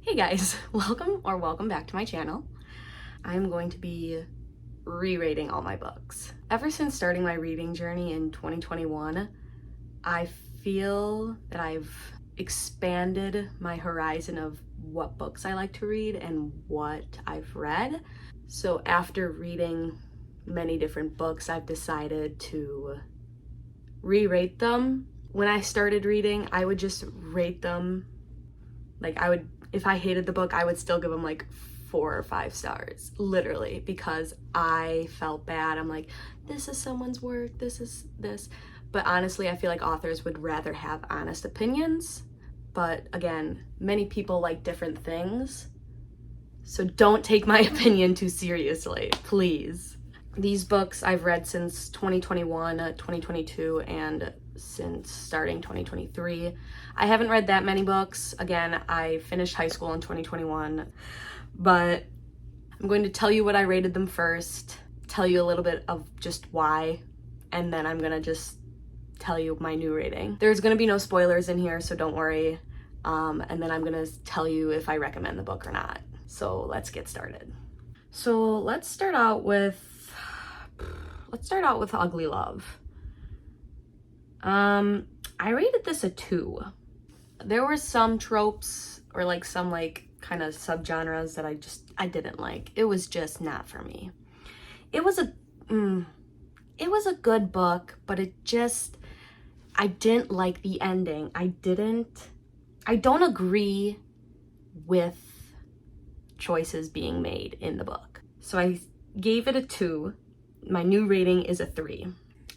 Hey guys, welcome back to my channel. I'm going to be rereading all my books. Ever since starting my reading journey in 2021, I feel that I've expanded my horizon of what books I like to read and what I've read. So after reading many different books, I've decided to re-rate them. When I started reading, I would just rate them, if I hated the book, I would still give them like 4 or 5 stars, literally, because I felt bad. I'm like, this is someone's work, this is this. But honestly, I feel like authors would rather have honest opinions. But again, many people like different things. So don't take my opinion too seriously, please. These books I've read since 2021, 2022, and since starting 2023. I haven't read that many books. Again, I finished high school in 2021, but I'm going to tell you what I rated them first, tell you a little bit of just why, and then I'm gonna just tell you my new rating. There's gonna be no spoilers in here, so don't worry. And then I'm gonna tell you if I recommend the book or not. So let's get started. So let's start out with Ugly Love. I rated this a 2. There were some tropes or some kind of subgenres that I didn't like. It was just not for me. It was a good book, but I didn't like the ending. I don't agree with choices being made in the book. So I gave it a 2. My new rating is a 3.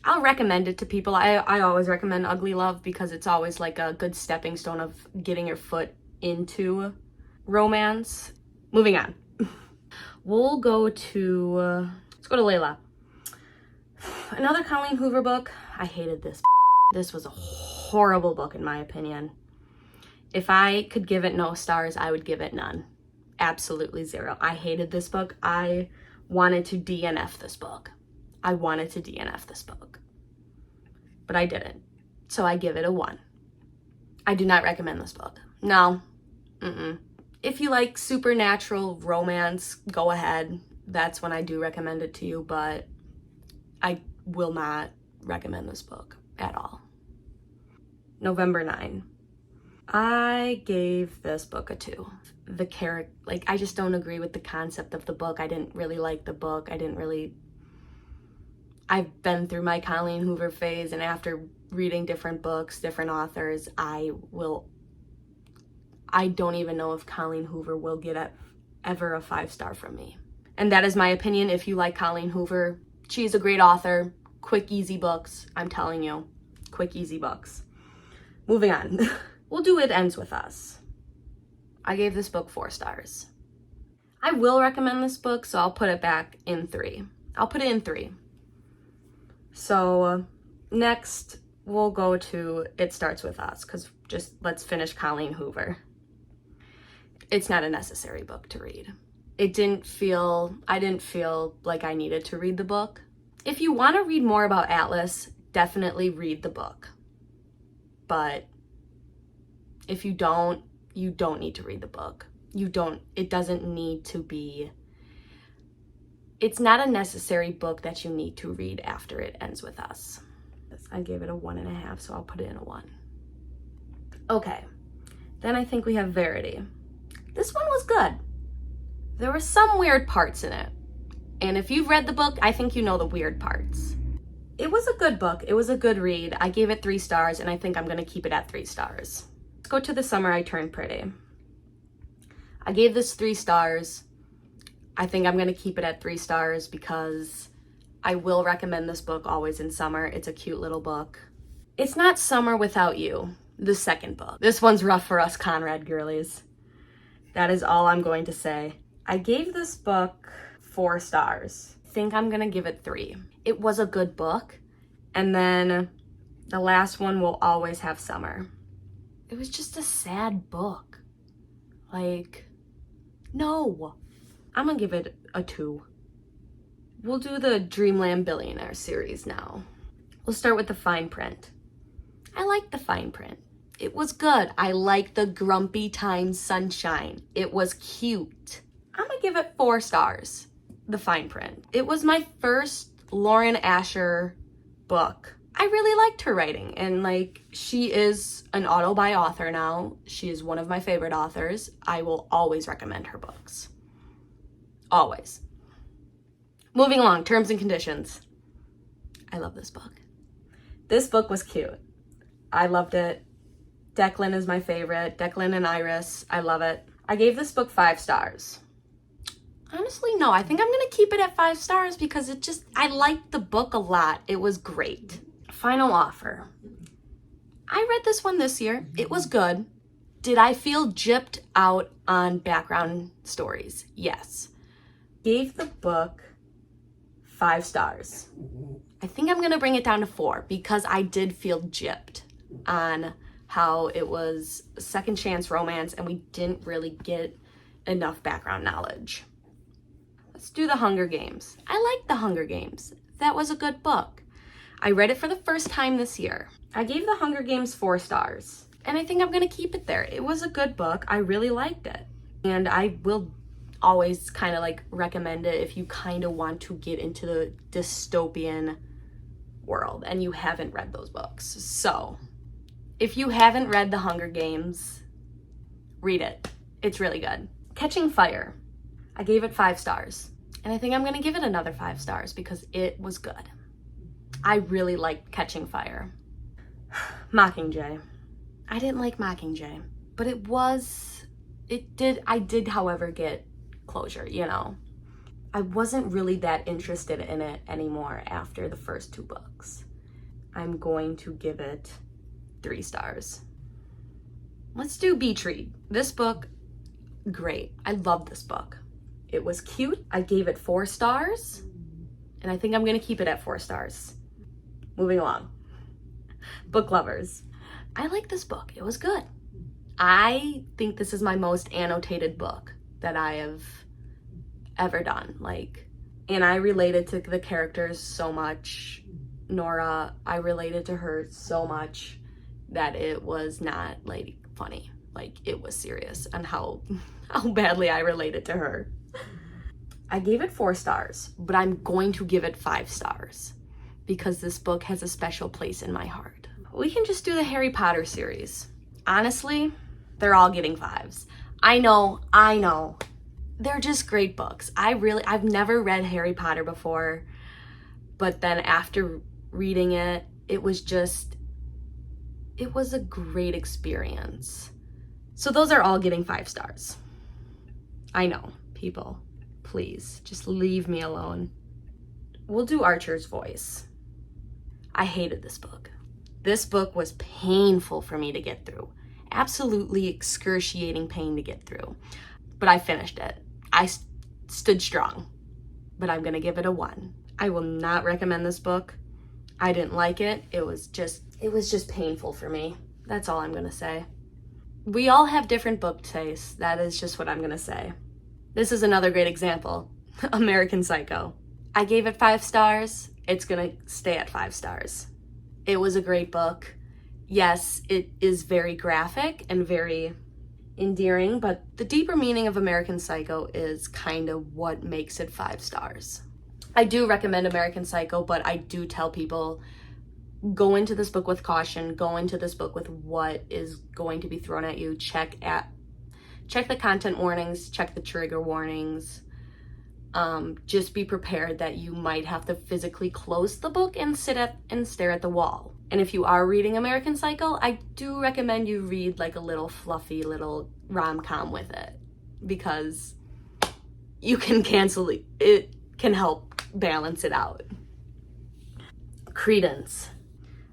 I'll recommend it to people. I always recommend Ugly Love because it's always like a good stepping stone of getting your foot into romance. Moving on. Let's go to Layla. Another Colleen Hoover book. I hated this. This was a horrible book in my opinion. If I could give it no stars, I would give it none. Absolutely 0. I hated this book. I wanted to DNF this book. But I didn't. So I give it a 1. I do not recommend this book. No. If you like supernatural romance, go ahead. That's when I do recommend it to you, but I will not recommend this book at all. November 9. I gave this book a 2. The character, I just don't agree with the concept of the book. I didn't really like the book. I've been through my Colleen Hoover phase, and after reading different books, different authors, I don't even know if Colleen Hoover will get ever a 5-star from me. And that is my opinion. If you like Colleen Hoover, she's a great author. Quick, easy books. I'm telling you, quick, easy books. Moving on. We'll do It Ends With Us. I gave this book 4 stars. I will recommend this book, so I'll put it back in 3. I'll put it in 3. So next we'll go to It Starts With Us, because let's finish Colleen Hoover. It's not a necessary book to read. I didn't feel like I needed to read the book. If you want to read more about Atlas, definitely read the book. But if you don't need to read the book. It doesn't need to be, it's not a necessary book that you need to read after It Ends With Us. I gave it a 1.5, so I'll put it in a 1. Okay, then I think we have Verity. This one was good. There were some weird parts in it. And if you've read the book, I think you know the weird parts. It was a good book. It was a good read. I gave it 3 stars, and I think I'm gonna keep it at 3 stars. Let's go to The Summer I Turned Pretty. I gave this 3 stars. I think I'm gonna keep it at 3 stars because I will recommend this book always in summer. It's a cute little book. It's Not Summer Without You, the second book. This one's rough for us Conrad girlies. That is all I'm going to say. I gave this book 4 stars. I think I'm gonna give it 3. It was a good book, and then the last one will always have summer. It was just a sad book. Like, no. I'm gonna give it a 2. We'll do the Dreamland Billionaire series now. We'll start with the fine print. I like the fine print. It was good. I like the grumpy time sunshine. It was cute. I'm gonna give it 4 stars, the fine print. It was my first Lauren Asher book. I really liked her writing, and like, she is an auto-buy author now. She is one of my favorite authors. I will always recommend her books. Always. Moving along, terms and conditions. I love this book. This book was cute. I loved it. Declan is my favorite. Declan and Iris, I love it. I gave this book 5 stars. Honestly, no, I think I'm gonna keep it at 5 stars because I liked the book a lot. It was great. Final offer. I read this one this year. It was good. Did I feel gypped out on background stories? Yes. Gave the book 5 stars. I think I'm gonna bring it down to 4 because I did feel gypped on how it was second chance romance and we didn't really get enough background knowledge. Let's do The Hunger Games. I liked The Hunger Games. That was a good book. I read it for the first time this year. I gave The Hunger Games 4 stars, and I think I'm gonna keep it there. It was a good book. I really liked it. And I will always kind of like recommend it if you kind of want to get into the dystopian world and you haven't read those books. So if you haven't read The Hunger Games, read it. It's really good. Catching Fire. I gave it 5 stars. And I think I'm gonna give it another 5 stars because it was good. I really liked Catching Fire. Mockingjay. I didn't like Mockingjay, but I did, however, get closure, you know. I wasn't really that interested in it anymore after the first 2 books. I'm going to give it 3 stars. Let's do Beach Read. This book, great. I love this book. It was cute. I gave it 4 stars, and I think I'm gonna keep it at 4 stars. Moving along. Book Lovers. I like this book. It was good. I think this is my most annotated book that I have ever done. And I related to the characters so much. Nora, I related to her so much that it was not like funny. Like, it was serious on how badly I related to her. I gave it 4 stars, but I'm going to give it 5 stars because this book has a special place in my heart. We can just do the Harry Potter series. Honestly, they're all getting 5s. I know. They're just great books. I've never read Harry Potter before, but then after reading it, it was a great experience. So those are all getting 5 stars. I know, people, please just leave me alone. We'll do Archer's Voice. I hated this book. This book was painful for me to get through. Absolutely excruciating pain to get through. But I finished it. I stood strong. But I'm gonna give it a 1. I will not recommend this book. I didn't like it. It was just painful for me. That's all I'm gonna say. We all have different book tastes. That is just what I'm gonna say. This is another great example. American Psycho. I gave it 5 stars. It's gonna stay at 5 stars. It was a great book. Yes, it is very graphic and very endearing, but the deeper meaning of American Psycho is kind of what makes it 5 stars. I do recommend American Psycho, but I do tell people, go into this book with caution, go into this book with what is going to be thrown at you. Check the content warnings, check the trigger warnings. Just be prepared that you might have to physically close the book and stare at the wall. And if you are reading American Psycho, I do recommend you read like a little fluffy little rom-com with it, because you can cancel it. It can help balance it out. Credence.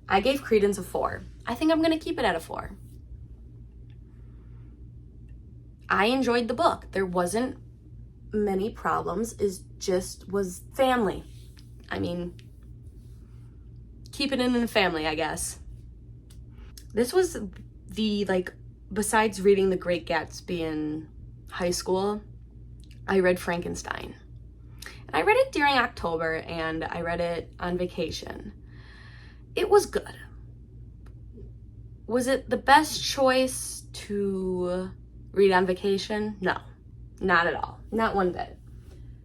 I gave Credence a 4. I think I'm going to keep it at a 4. I enjoyed the book. There wasn't many problems. It just was family. I mean, keep it in the family, I guess. This was besides reading The Great Gatsby in high school, I read Frankenstein. And I read it during October, and I read it on vacation. It was good. Was it the best choice to read on vacation? No, not at all. Not one bit.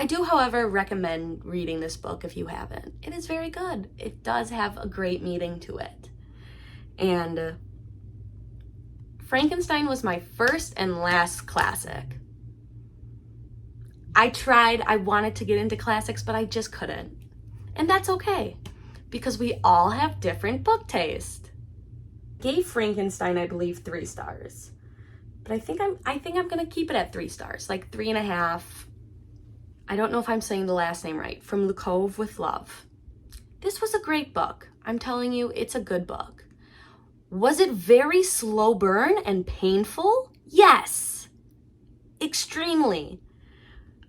I do, however, recommend reading this book if you haven't. It is very good. It does have a great meaning to it. And Frankenstein was my first and last classic. I wanted to get into classics, but I just couldn't. And that's okay, because we all have different book taste. Gave Frankenstein, I believe, 3 stars. But I think I'm gonna keep it at 3 stars, like 3.5. I don't know if I'm saying the last name right. From the Cove with Love. This was a great book. I'm telling you, it's a good book. Was it very slow burn and painful? Yes, extremely.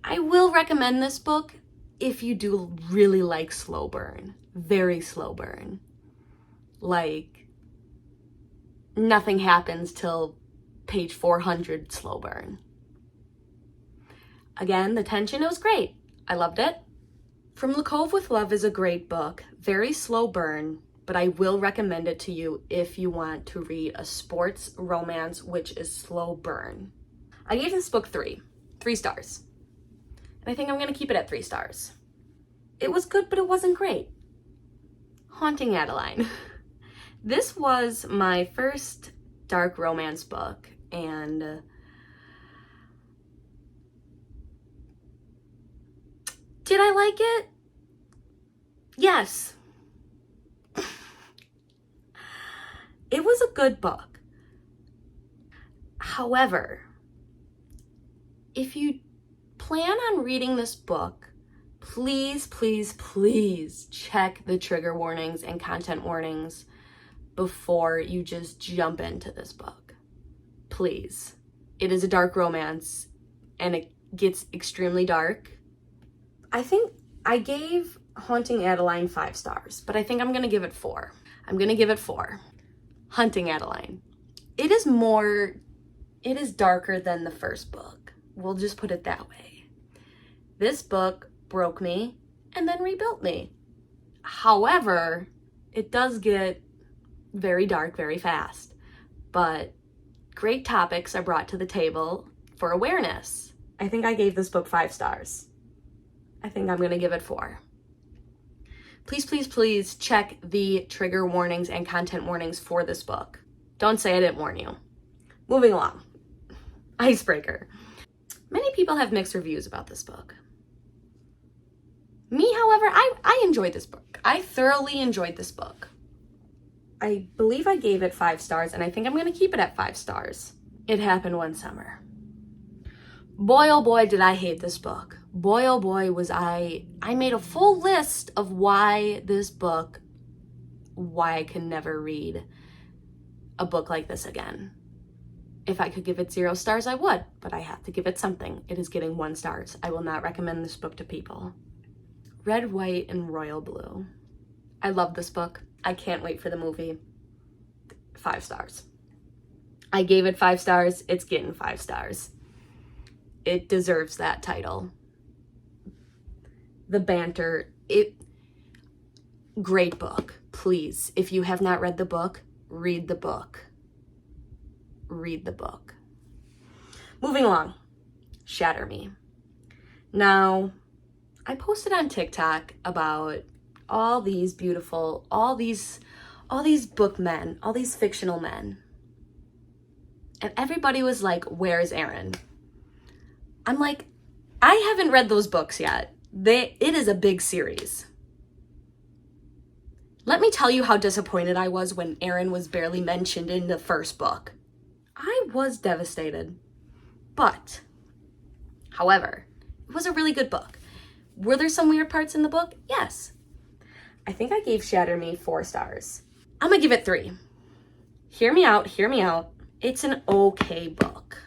I will recommend this book if you do really like slow burn, very slow burn. Like, nothing happens till page 400 slow burn. Again, the tension, it was great. I loved it. From the Cove with Love is a great book, very slow burn, but I will recommend it to you if you want to read a sports romance, which is slow burn. I gave this book 3 stars. And I think I'm gonna keep it at 3 stars. It was good, but it wasn't great. Haunting Adeline. This was my first dark romance book, and did I like it? Yes. It was a good book. However, if you plan on reading this book, please, please, please check the trigger warnings and content warnings before you just jump into this book. Please. It is a dark romance, and it gets extremely dark. I think I gave Haunting Adeline 5 stars, but I think I'm gonna give it 4. I'm gonna give it 4. Hunting Adeline. It is darker than the first book. We'll just put it that way. This book broke me and then rebuilt me. However, it does get very dark very fast, but great topics are brought to the table for awareness. I think I gave this book 5 stars. I think I'm gonna give it 4. Please, please, please check the trigger warnings and content warnings for this book. Don't say I didn't warn you. Moving along. Icebreaker. Many people have mixed reviews about this book. Me, however, I enjoyed this book. I thoroughly enjoyed this book. I believe I gave it 5 stars, and I think I'm going to keep it at 5 stars. It happened one summer. Boy, oh boy, did I hate this book. Boy, oh boy, was I made a full list of why I can never read a book like this again. If I could give it 0 stars, I would, but I have to give it something. It is getting 1 star. I will not recommend this book to people. Red, White, and Royal Blue. I love this book. I can't wait for the movie. 5 stars. I gave it 5 stars. It's getting 5 stars. It deserves that title. The banter, great book. Please, if you have not read the book, read the book. Read the book. Moving along. Shatter Me. Now, I posted on TikTok about all these beautiful, all these book men, all these fictional men. And everybody was like, where's Aaron? I'm like, I haven't read those books yet. It is a big series. Let me tell you how disappointed I was when Aaron was barely mentioned in the first book. I was devastated. But, however, it was a really good book. Were there some weird parts in the book? Yes. I think I gave Shatter Me 4 stars. I'm gonna give it 3. Hear me out, hear me out. It's an okay book,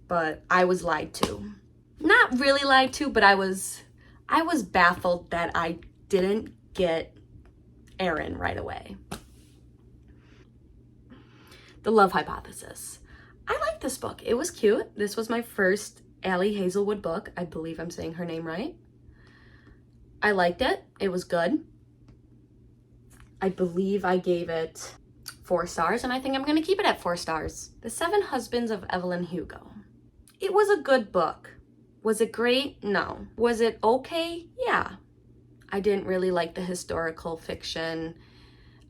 but I was lied to. Not really lied to, but I was baffled that I didn't get Aaron right away. The Love Hypothesis. I like this book. It was cute. This was my first Allie Hazelwood book. I believe I'm saying her name right. I liked it. It was good. I believe I gave it 4 stars, and I think I'm going to keep it at 4 stars. The 7 Husbands of Evelyn Hugo. It was a good book. Was it great? No. Was it okay? Yeah. I didn't really like the historical fiction.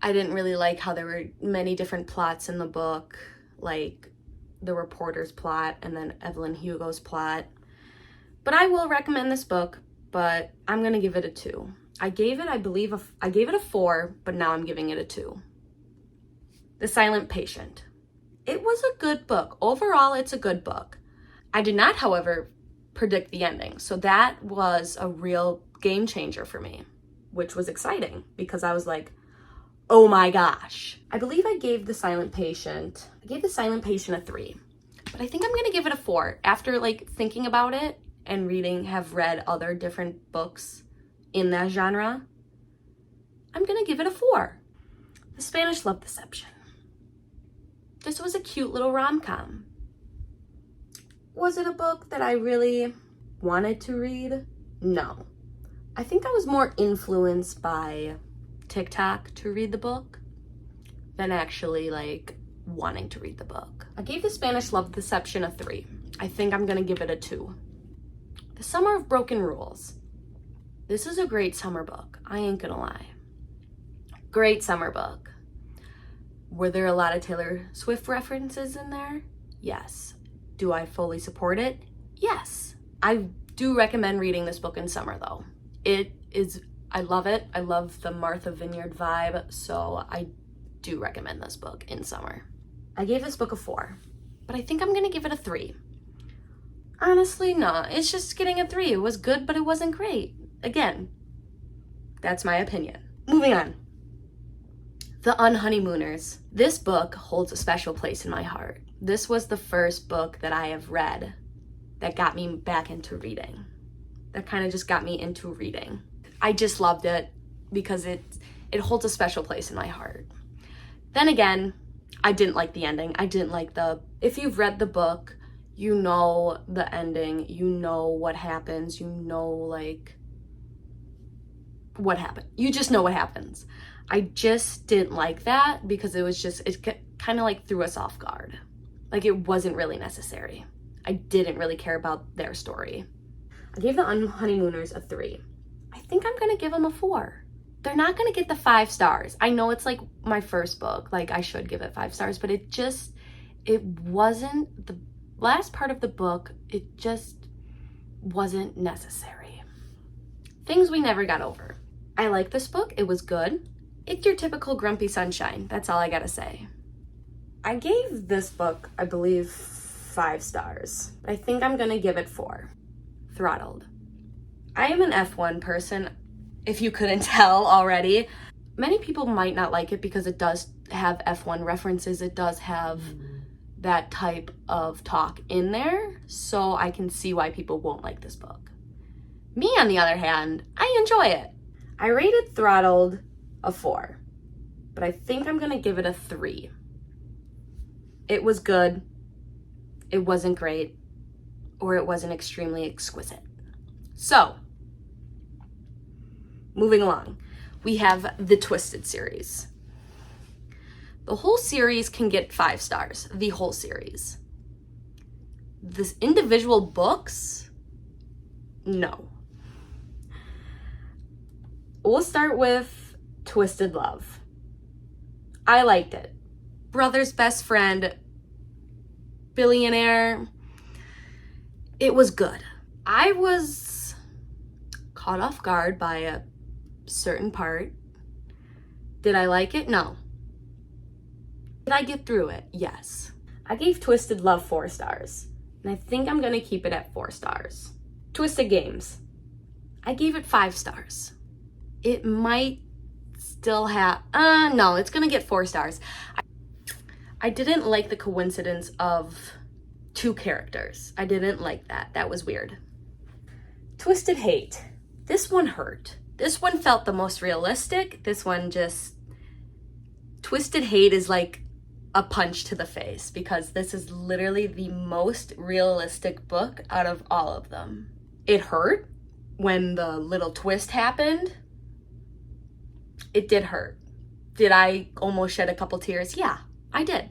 I didn't really like how there were many different plots in the book, like the reporter's plot and then Evelyn Hugo's plot. But I will recommend this book, but I'm going to give it a 2. I gave it a 4, but now I'm giving it a 2. The Silent Patient. It was a good book. Overall, it's a good book. I did not, however, predict the ending. So that was a real game changer for me, which was exciting because I was like, oh my gosh. I believe I gave The Silent Patient a 3, but I think I'm going to give it a 4. After like thinking about it and have read other different books in that genre, I'm going to give it a 4. The Spanish Love Deception. This was a cute little rom-com. Was it a book that I really wanted to read? No. I think I was more influenced by TikTok to read the book than actually like wanting to read the book. I gave The Spanish Love Deception a 3. I think I'm gonna give it a 2. The Summer of Broken Rules. This is a great summer book. I ain't gonna lie. Great summer book. Were there a lot of Taylor Swift references in there? Yes. Do I fully support it? Yes. I do recommend reading this book in summer though. I love it. I love the Martha Vineyard vibe, so I do recommend this book in summer. I gave this book a 4, but I think I'm gonna give it a 3. Honestly, no, it's just getting a 3. It was good, but it wasn't great. Again, that's my opinion. Moving on. The Unhoneymooners. This book holds a special place in my heart. This was the first book that I have read that got me back into reading. That kind of just got me into reading. I just loved it because it holds a special place in my heart. Then again, I didn't like the ending. I didn't like if you've read the book, you know the ending, you know what happens, you know like what happened. You just know what happens. I just didn't like that because it kind of like threw us off guard. Like it wasn't really necessary. I didn't really care about their story. I gave The Unhoneymooners a 3. I think I'm gonna give them a 4. They're not gonna get the 5 stars. I know it's like my first book, like I should give it 5 stars, but it wasn't, the last part of the book, it just wasn't necessary. Things We Never Got Over. I like this book, it was good. It's your typical grumpy sunshine, that's all I gotta say. I gave this book, I believe, 5 stars. I think I'm gonna give it 4. Throttled. I am an F1 person, if you couldn't tell already. Many people might not like it because it does have F1 references. It does have that type of talk in there, so I can see why people won't like this book. Me, on the other hand, I enjoy it. I rated Throttled a 4, but I think I'm gonna give it a 3. It was good, it wasn't great, or it wasn't extremely exquisite. So, moving along, we have the Twisted series. The whole series can get 5 stars, the whole series. The individual books, no. We'll start with Twisted Love. I liked it. Brother's best friend, billionaire. It was good. I was caught off guard by a certain part. Did I like it? No. Did I get through it? Yes. I gave Twisted Love 4 stars, and I think I'm gonna keep it at 4 stars. Twisted Games. I gave it 5 stars. It might still have, no, it's gonna get 4 stars. I didn't like the coincidence of 2 characters. I didn't like that. That was weird. Twisted Hate. This one hurt. This one felt the most realistic. This one just... Twisted Hate is like a punch to the face because this is literally the most realistic book out of all of them. It hurt when the little twist happened. It did hurt. Did I almost shed a couple tears? Yeah, I did.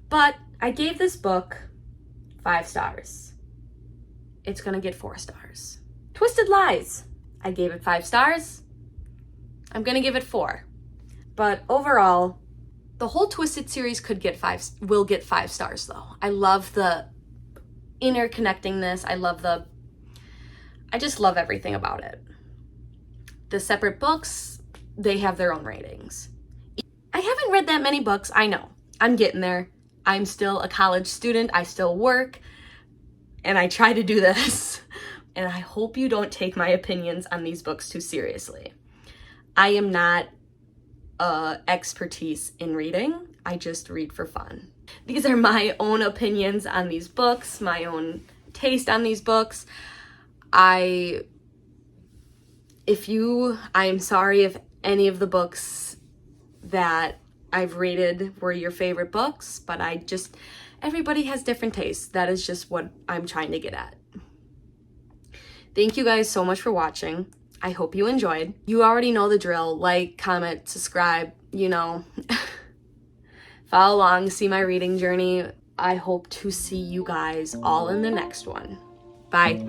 But I gave this book 5 stars. It's gonna get 4 stars. Twisted Lies. I gave it 5 stars. I'm gonna give it 4. But overall, the whole Twisted series will get 5 stars though. I love the interconnectingness. I just love everything about it. The separate books, they have their own ratings. I haven't read that many books, I know. I'm getting there. I'm still a college student. I still work. And I try to do this. And I hope you don't take my opinions on these books too seriously. I am not expertise in reading. I just read for fun. These are my own opinions on these books, my own taste on these books. I'm sorry if any of the books that I've rated were your favorite books, but everybody has different tastes. That is just what I'm trying to get at. Thank you guys so much for watching. I hope you enjoyed. You already know the drill. Like, comment, subscribe, follow along, see my reading journey. I hope to see you guys all in the next one. Bye.